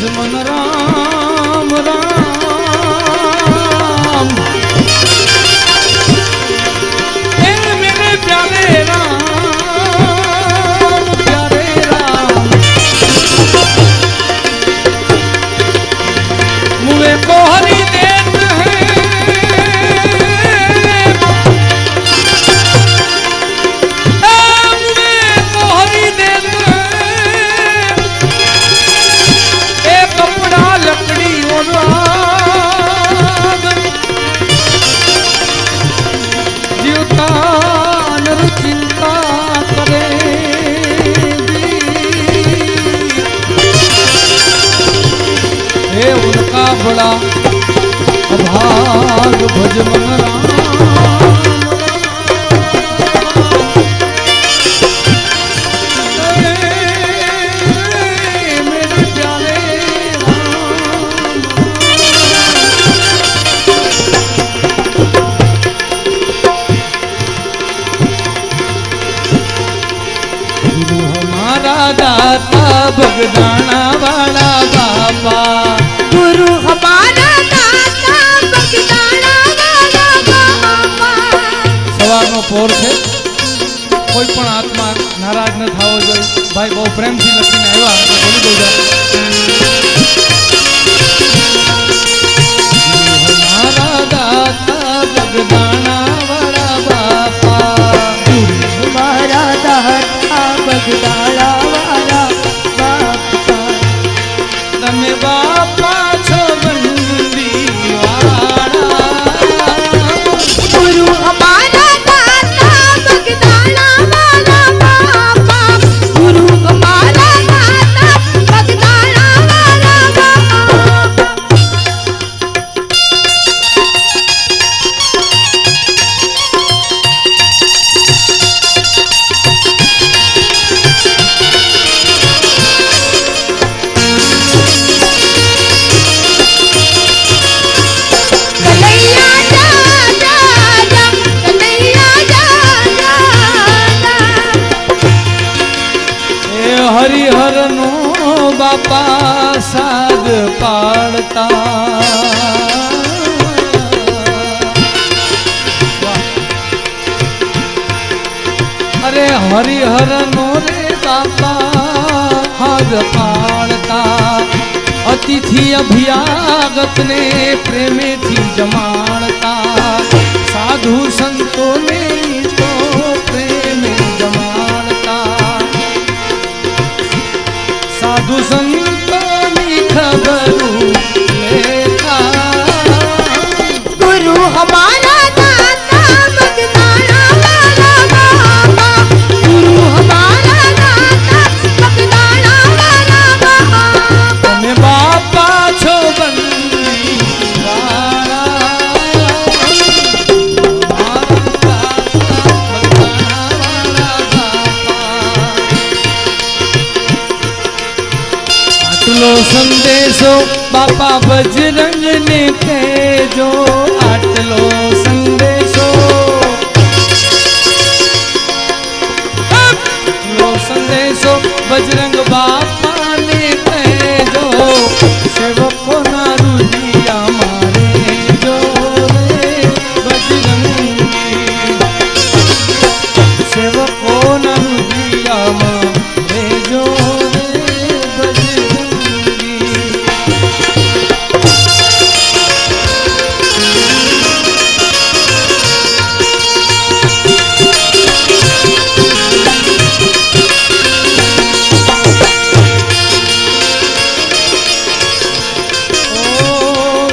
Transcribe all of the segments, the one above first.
भजमन राम राम ए मेरे प्यारे राम प्यारे राम मुझे कोहरी देते हैं मुझे कोहरी देते हैं एक कपड़ा लकड़ी और आग जीवता नर चिंता करे हे उनका बड़ा अभाग भजमन राम मेरे प्यारे गुरु हमारा दाता बगदाना वाला बाबा गुरु हमारा दाता बगदाना वाला बाबा સવારનો પોર છે કોઈ પણ આત્મા નારાજ ન થાવો જોઈએ ભાઈ બહુ પ્રેમથી લખીને આવ્યા તો બોલી દઉં હમારા દાતા બગદાણા વાળા બાપા गुरु हमारा दाता बगदाना वाला बाबा તમે બાપા છો બંદી વાળા गुरु हमारा दाता बगदाना वाला बाबा गुरु हमारा दाता बगदाना वाला बाबा कन्हैया जा जा जा कन्हैया जा जा એ હરિહરનો બાપા સાદ પાડતા અરે હરિહરનો રે બાપા હાદ પાડતા અતિથિ અભિયાગતને પ્રેમેથી જમાડતા સાધુ સંતોને તો પ્રેમે જમાડતા સાધુ સંતોની ખબરું લેતા गुरु हमारा दाता बगदाना वाला बाबा गुरु हमारा दाता बगदाना वाला बाबा તમે બાપા છો બંદી વાળા આટલો સંદેશો બાપા બજરંગ ને કહેજો આટલો સંદેશો આટલો સંદેશો બજરંગ બાપા ને કહેજો સેવકોના રુદિયા મારે જો રે બજરંગી સેવકોના રુદિયા મારે જો રે બજરંગી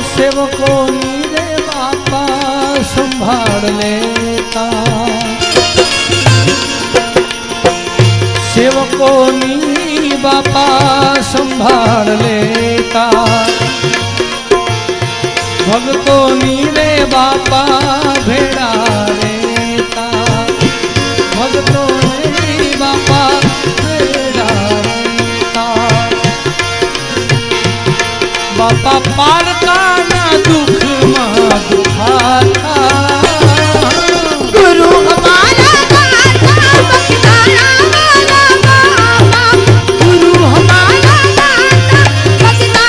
સેવકોની રે બાપા સંભાળ લેતા સેવકોની બાપા સંભાળ લેતા ભક્તોની રે બાપા ભેડા રહેતા ભક્તોની બાપા ભેડા રહેતા બાપા પારકાના દુઃખમાં દુખાતા गुरु हमारा दाता बगदाना वाला बाबा गुरु हमारा दाता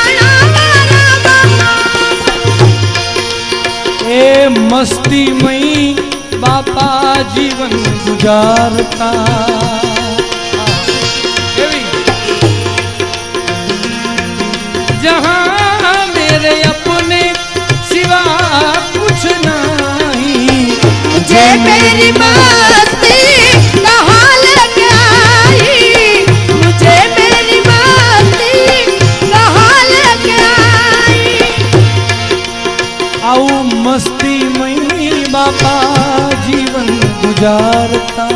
गुजारता। जहां मेरे अपने सिवा कुछ नहीं, मुझे मेरी मस्ती कहाँ लग आई, मुझे मेरी मस्ती कहाँ लग आई। आऊ मस्ती मई बापा जीवन गुजारता।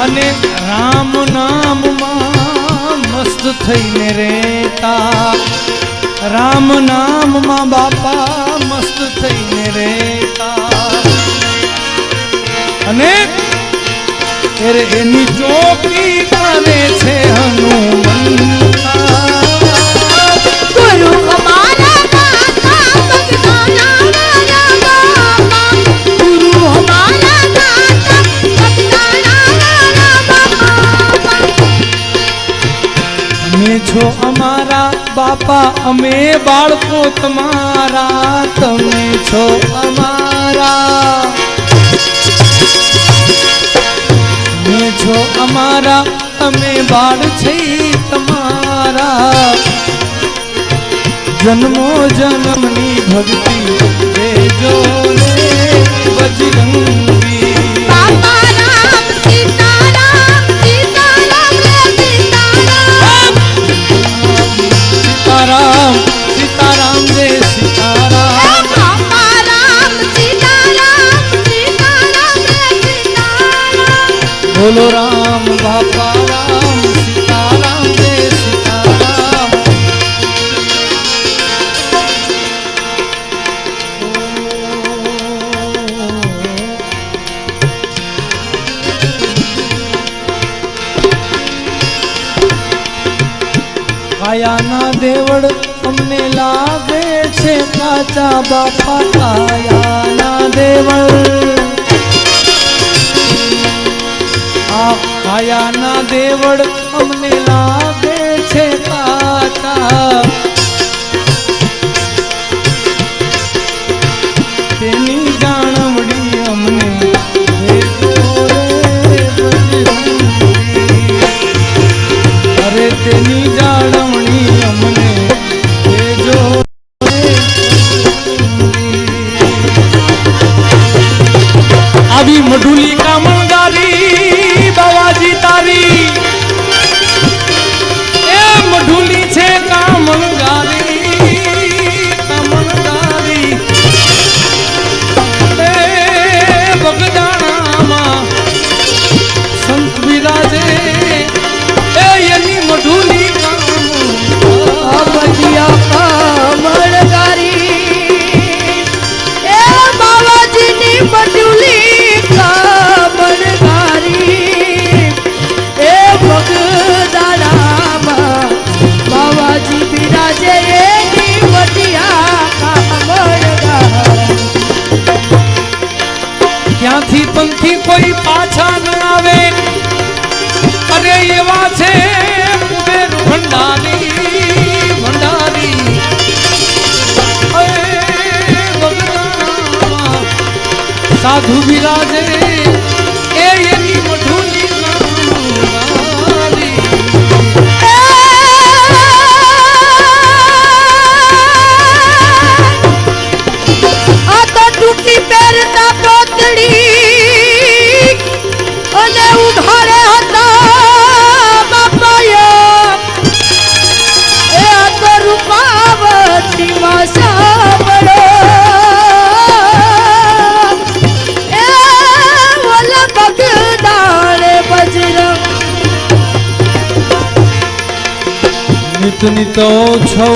અને રામ નામમાં મસ્ત થઈને રહેતા, રામ નામમાં બાપા મસ્ત થઈને રહેતા। અને એની ચોકી કરે છે હનુમંતા। गुरु हमारा दाता बगदाना वाला बाबा, गुरु हमारा दाता बगदाना वाला बाबा। તમે છો અમારા બાપા, અમે બાળકો તમારા, તમે છો અમારા, તમે છો અમારા, અમે બાળ છે તમારા। જન્મો જન્મની ભક્તિ દેજો રે બજરંગી। बाबा राम सीताराम सीताराम रे सीताराम, सीताराम सीताराम रे सीताराम। बाबा राम सीताराम सीताराम रे सीताराम। बोलो राम बापा राम सीताराम रे सीताराम। કાયાના દેવળ અમને લાગે છે કાચા બાપા, કાયાના દેવળ। આ કાયાના દેવળ અમને લાગે છે કાચા। તેની જાણવડી અમને દેજો રે બજરંગી। અરે તેની જાણવણી અમને દેજો રે બજરંગી। આવી મઢુલી કામણગારી બાવાજી તારી, એ મઢુલી છે કામણગારી, કામણગારી। એ બગદાણામાં સંત બિરાજે, એ એની મઢુલી कामणगारी, ए बाबाजीनी मटुली कामणगारी। ए बगदाणाમાં बाबाजी બિરાજે એની વટિયા કામણગારી। ત્યાંથી પંથી કોઈ પાછા ન આવે, અરે એવા છે કુબેર ભંડારી, ભંડારી। એ બગદાણામાં સાધુ બિરાજે, એ એની મઢુલી કામણગારી। આ તો ટૂંકી પહેરતા પોતડી અને ઉઘાડે હતા બાપાએ, એ આ તો રૂપાવતીમાં સાંભળો, એ ઓલા બગદાણે બજરંગ। નિત નિતો છો